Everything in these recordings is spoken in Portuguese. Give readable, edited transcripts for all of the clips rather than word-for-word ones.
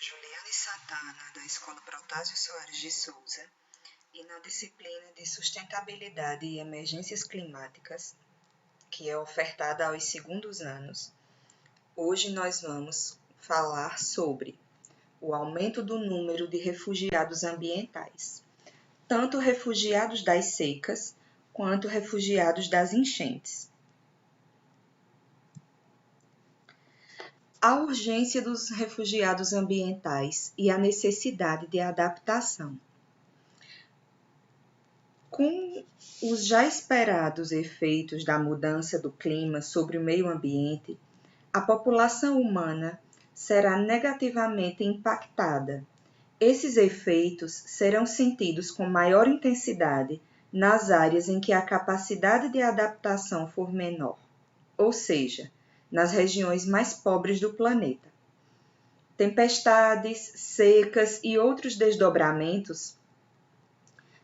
Juliane Santana, da Escola Protásio Soares de Souza, e na disciplina de Sustentabilidade e Emergências Climáticas, que é ofertada aos segundos anos, hoje nós vamos falar sobre o aumento do número de refugiados ambientais, tanto refugiados das secas quanto refugiados das enchentes. A urgência dos refugiados ambientais e a necessidade de adaptação. Com os já esperados efeitos da mudança do clima sobre o meio ambiente, a população humana será negativamente impactada. Esses efeitos serão sentidos com maior intensidade nas áreas em que a capacidade de adaptação for menor, ou seja, nas regiões mais pobres do planeta. Tempestades, secas e outros desdobramentos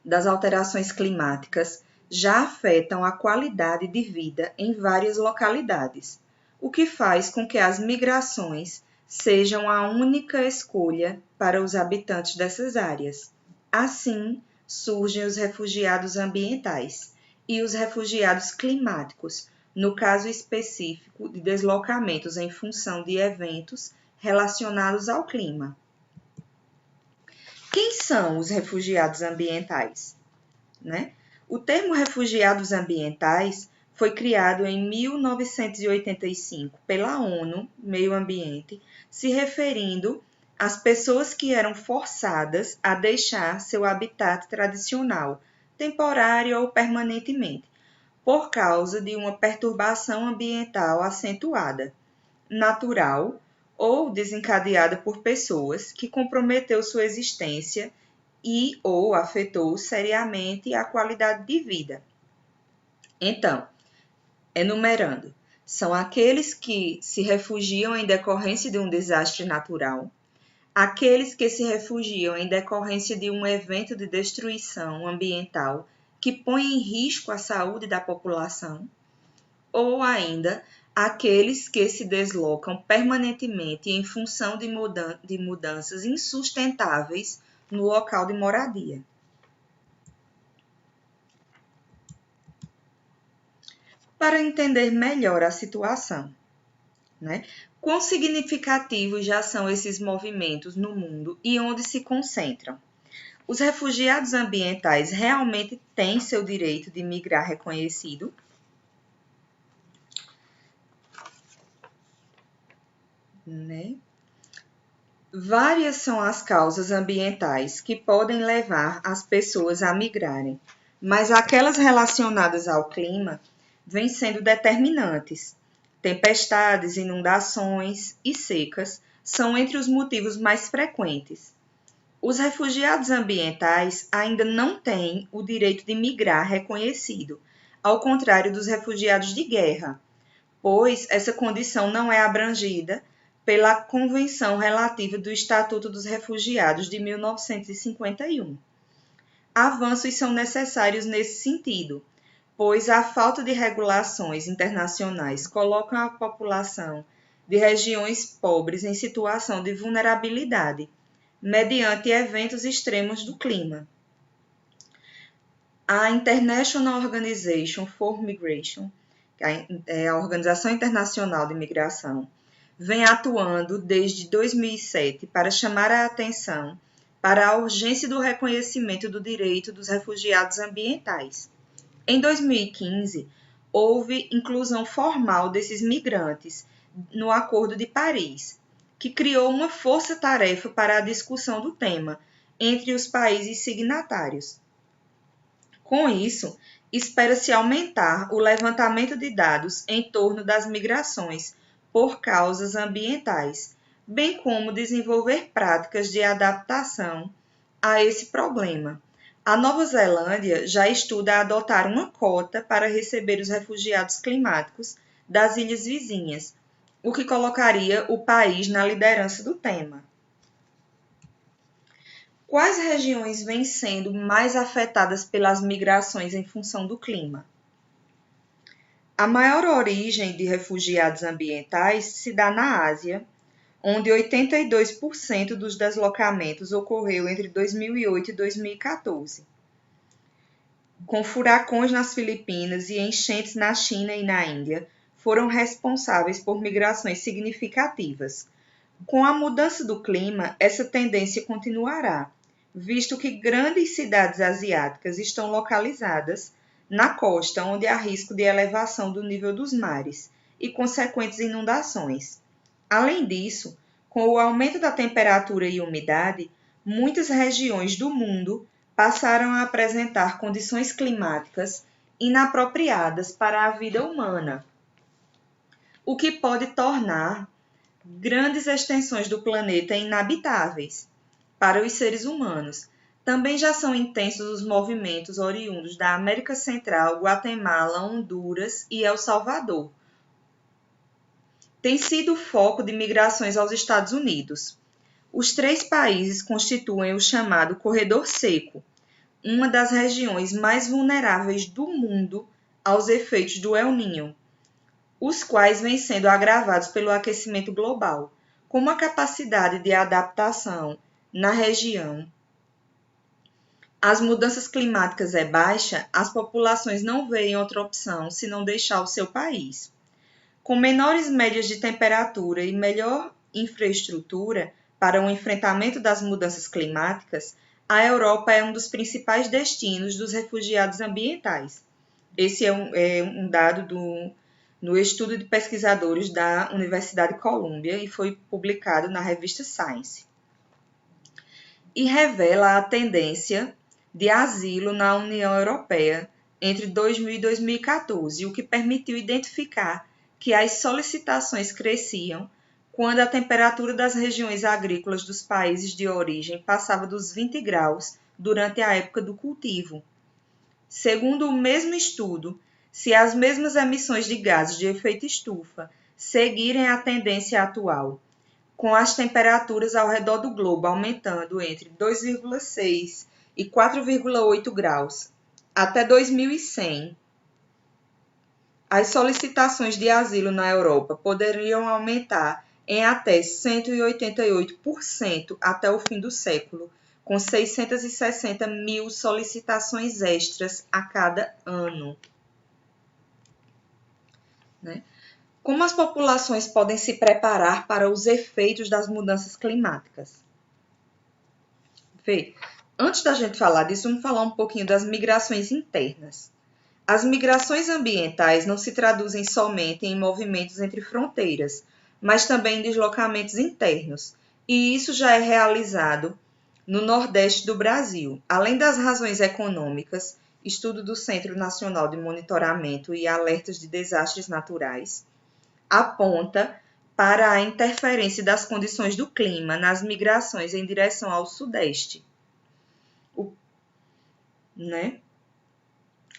das alterações climáticas já afetam a qualidade de vida em várias localidades, o que faz com que as migrações sejam a única escolha para os habitantes dessas áreas. Assim, surgem os refugiados ambientais e os refugiados climáticos, no caso específico de deslocamentos em função de eventos relacionados ao clima. Quem são os refugiados ambientais? O termo refugiados ambientais foi criado em 1985 pela ONU Meio Ambiente, se referindo às pessoas que eram forçadas a deixar seu habitat tradicional, temporário ou permanentemente, por causa de uma perturbação ambiental acentuada, natural ou desencadeada por pessoas que comprometeu sua existência e ou afetou seriamente a qualidade de vida. Então, enumerando, são aqueles que se refugiam em decorrência de um desastre natural, aqueles que se refugiam em decorrência de um evento de destruição ambiental que põe em risco a saúde da população, ou ainda aqueles que se deslocam permanentemente em função de mudanças insustentáveis no local de moradia. Para entender melhor a situação, quão significativos já são esses movimentos no mundo e onde se concentram? Os refugiados ambientais realmente têm seu direito de migrar reconhecido? Várias são as causas ambientais que podem levar as pessoas a migrarem, mas aquelas relacionadas ao clima vêm sendo determinantes. Tempestades, inundações e secas são entre os motivos mais frequentes. Os refugiados ambientais ainda não têm o direito de migrar reconhecido, ao contrário dos refugiados de guerra, pois essa condição não é abrangida pela Convenção Relativa do Estatuto dos Refugiados de 1951. Avanços são necessários nesse sentido, pois a falta de regulações internacionais coloca a população de regiões pobres em situação de vulnerabilidade, mediante eventos extremos do clima. A International Organization for Migration, a Organização Internacional de Migração, vem atuando desde 2007 para chamar a atenção para a urgência do reconhecimento do direito dos refugiados ambientais. Em 2015, houve inclusão formal desses migrantes no Acordo de Paris, que criou uma força-tarefa para a discussão do tema entre os países signatários. Com isso, espera-se aumentar o levantamento de dados em torno das migrações por causas ambientais, bem como desenvolver práticas de adaptação a esse problema. A Nova Zelândia já estuda adotar uma cota para receber os refugiados climáticos das ilhas vizinhas, o que colocaria o país na liderança do tema. Quais regiões vêm sendo mais afetadas pelas migrações em função do clima? A maior origem de refugiados ambientais se dá na Ásia, onde 82% dos deslocamentos ocorreu entre 2008 e 2014. Com furacões nas Filipinas e enchentes na China e na Índia, foram responsáveis por migrações significativas. Com a mudança do clima, essa tendência continuará, visto que grandes cidades asiáticas estão localizadas na costa, onde há risco de elevação do nível dos mares e consequentes inundações. Além disso, com o aumento da temperatura e umidade, muitas regiões do mundo passaram a apresentar condições climáticas inapropriadas para a vida humana, o que pode tornar grandes extensões do planeta inabitáveis para os seres humanos. Também já são intensos os movimentos oriundos da América Central, Guatemala, Honduras e El Salvador. Tem sido foco de migrações aos Estados Unidos. Os 3 países constituem o chamado Corredor Seco, uma das regiões mais vulneráveis do mundo aos efeitos do El Niño, os quais vêm sendo agravados pelo aquecimento global. Como a capacidade de adaptação na região às mudanças climáticas é baixa, as populações não veem outra opção senão deixar o seu país. Com menores médias de temperatura e melhor infraestrutura para o enfrentamento das mudanças climáticas, a Europa é um dos principais destinos dos refugiados ambientais. Esse é um dado no estudo de pesquisadores da Universidade Columbia e foi publicado na revista Science. E revela a tendência de asilo na União Europeia entre 2000 e 2014, o que permitiu identificar que as solicitações cresciam quando a temperatura das regiões agrícolas dos países de origem passava dos 20 graus durante a época do cultivo. Segundo o mesmo estudo, se as mesmas emissões de gases de efeito estufa seguirem a tendência atual, com as temperaturas ao redor do globo aumentando entre 2,6 e 4,8 graus até 2100, as solicitações de asilo na Europa poderiam aumentar em até 188% até o fim do século, com 660 mil solicitações extras a cada ano. Como as populações podem se preparar para os efeitos das mudanças climáticas? Antes da gente falar disso, vamos falar um pouquinho das migrações internas. As migrações ambientais não se traduzem somente em movimentos entre fronteiras, mas também em deslocamentos internos, e isso já é realizado no Nordeste do Brasil. Além das razões econômicas, estudo do Centro Nacional de Monitoramento e Alertas de Desastres Naturais aponta para a interferência das condições do clima nas migrações em direção ao Sudeste.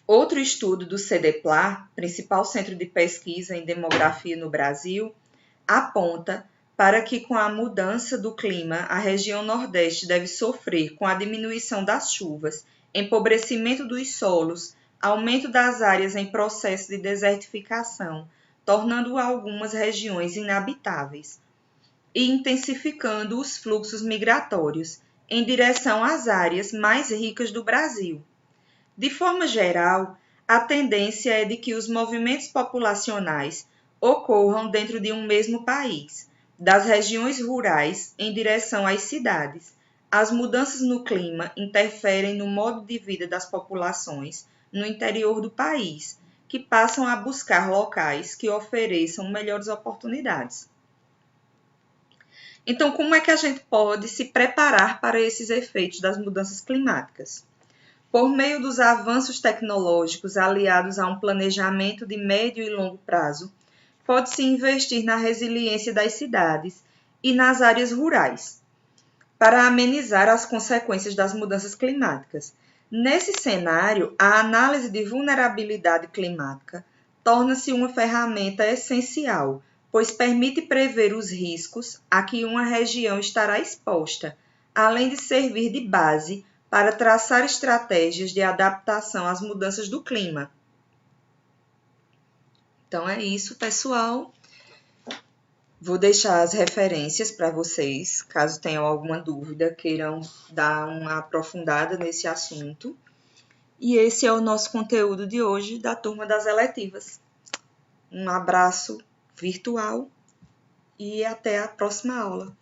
Outro estudo do CDPLAR, principal centro de pesquisa em demografia no Brasil, aponta para que com a mudança do clima, a região Nordeste deve sofrer com a diminuição das chuvas, empobrecimento dos solos, aumento das áreas em processo de desertificação, tornando algumas regiões inabitáveis, e intensificando os fluxos migratórios em direção às áreas mais ricas do Brasil. De forma geral, a tendência é de que os movimentos populacionais ocorram dentro de um mesmo país, das regiões rurais em direção às cidades. As mudanças no clima interferem no modo de vida das populações no interior do país, que passam a buscar locais que ofereçam melhores oportunidades. Então, como é que a gente pode se preparar para esses efeitos das mudanças climáticas? Por meio dos avanços tecnológicos aliados a um planejamento de médio e longo prazo, pode-se investir na resiliência das cidades e nas áreas rurais, para amenizar as consequências das mudanças climáticas. Nesse cenário, a análise de vulnerabilidade climática torna-se uma ferramenta essencial, pois permite prever os riscos a que uma região estará exposta, além de servir de base para traçar estratégias de adaptação às mudanças do clima. Então é isso, pessoal. Vou deixar as referências para vocês, caso tenham alguma dúvida, queiram dar uma aprofundada nesse assunto. E esse é o nosso conteúdo de hoje da turma das eletivas. Um abraço virtual e até a próxima aula.